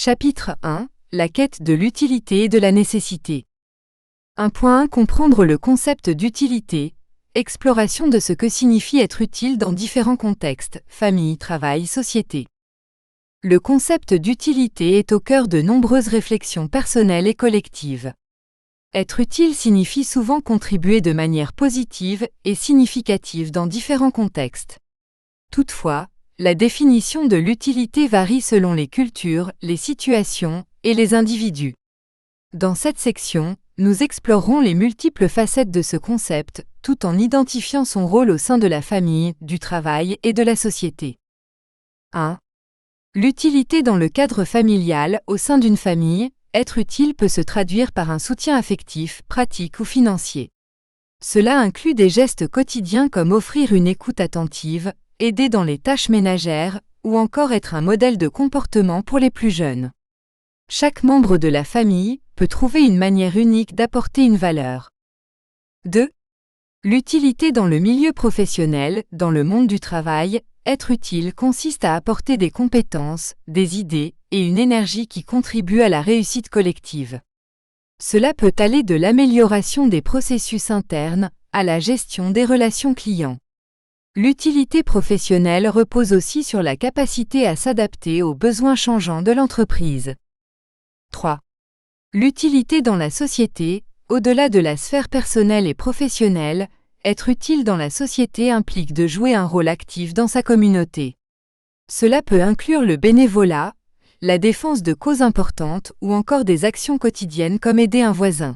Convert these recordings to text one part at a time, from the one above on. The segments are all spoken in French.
Chapitre 1 – La quête de l'utilité et de la nécessité. 1.1 Comprendre le concept d'utilité. Exploration de ce que signifie être utile dans différents contextes, famille, travail, société. Le concept d'utilité est au cœur de nombreuses réflexions personnelles et collectives. Être utile signifie souvent contribuer de manière positive et significative dans différents contextes. Toutefois, la définition de l'utilité varie selon les cultures, les situations et les individus. Dans cette section, nous explorerons les multiples facettes de ce concept, tout en identifiant son rôle au sein de la famille, du travail et de la société. 1. L'utilité dans le cadre familial. Au sein d'une famille, être utile peut se traduire par un soutien affectif, pratique ou financier. Cela inclut des gestes quotidiens comme offrir une écoute attentive, aider dans les tâches ménagères, ou encore être un modèle de comportement pour les plus jeunes. Chaque membre de la famille peut trouver une manière unique d'apporter une valeur. 2. L'utilité dans le milieu professionnel. Dans le monde du travail, être utile consiste à apporter des compétences, des idées et une énergie qui contribuent à la réussite collective. Cela peut aller de l'amélioration des processus internes à la gestion des relations clients. L'utilité professionnelle repose aussi sur la capacité à s'adapter aux besoins changeants de l'entreprise. 3. L'utilité dans la société. Au-delà de la sphère personnelle et professionnelle, être utile dans la société implique de jouer un rôle actif dans sa communauté. Cela peut inclure le bénévolat, la défense de causes importantes ou encore des actions quotidiennes comme aider un voisin.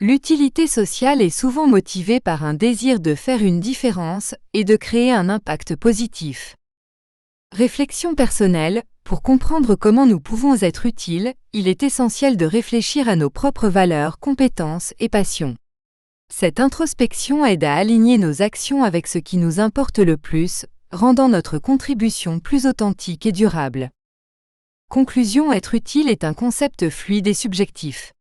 L'utilité sociale est souvent motivée par un désir de faire une différence et de créer un impact positif. Réflexion personnelle. Pour comprendre comment nous pouvons être utiles, il est essentiel de réfléchir à nos propres valeurs, compétences et passions. Cette introspection aide à aligner nos actions avec ce qui nous importe le plus, rendant notre contribution plus authentique et durable. Conclusion. Être utile est un concept fluide et subjectif.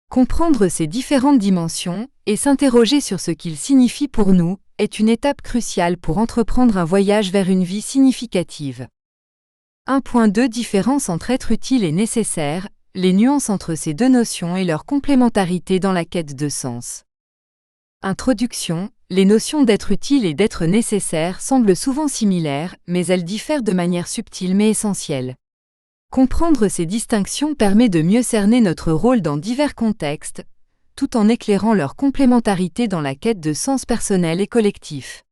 Comprendre ces différentes dimensions et s'interroger sur ce qu'il signifie pour nous est une étape cruciale pour entreprendre un voyage vers une vie significative. 1.2 Différence entre être utile et nécessaire, les nuances entre ces deux notions et leur complémentarité dans la quête de sens. Introduction. Les notions d'être utile et d'être nécessaire semblent souvent similaires, mais elles diffèrent de manière subtile mais essentielle. Comprendre ces distinctions permet de mieux cerner notre rôle dans divers contextes, tout en éclairant leur complémentarité dans la quête de sens personnel et collectif.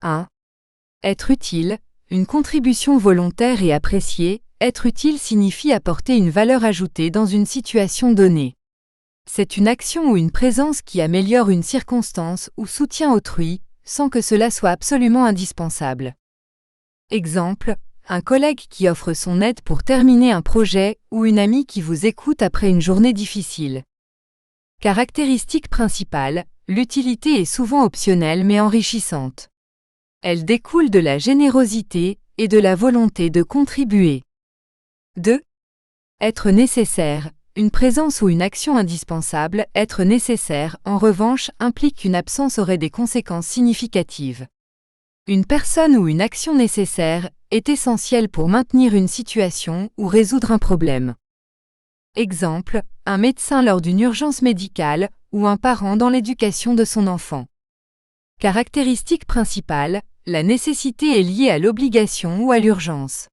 1. Être utile. Une contribution volontaire et appréciée. Être utile signifie apporter une valeur ajoutée dans une situation donnée. C'est une action ou une présence qui améliore une circonstance ou soutient autrui, sans que cela soit absolument indispensable. Exemple, un collègue qui offre son aide pour terminer un projet ou une amie qui vous écoute après une journée difficile. Caractéristique principale, l'utilité est souvent optionnelle mais enrichissante. Elle découle de la générosité et de la volonté de contribuer. 2. Être nécessaire. Une présence ou une action indispensable. Être nécessaire, en revanche, implique qu'une absence aurait des conséquences significatives. Une personne ou une action nécessaire est essentielle pour maintenir une situation ou résoudre un problème. Exemple, un médecin lors d'une urgence médicale ou un parent dans l'éducation de son enfant. Caractéristique principale, la nécessité est liée à l'obligation ou à l'urgence.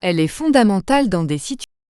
Elle est fondamentale dans des situations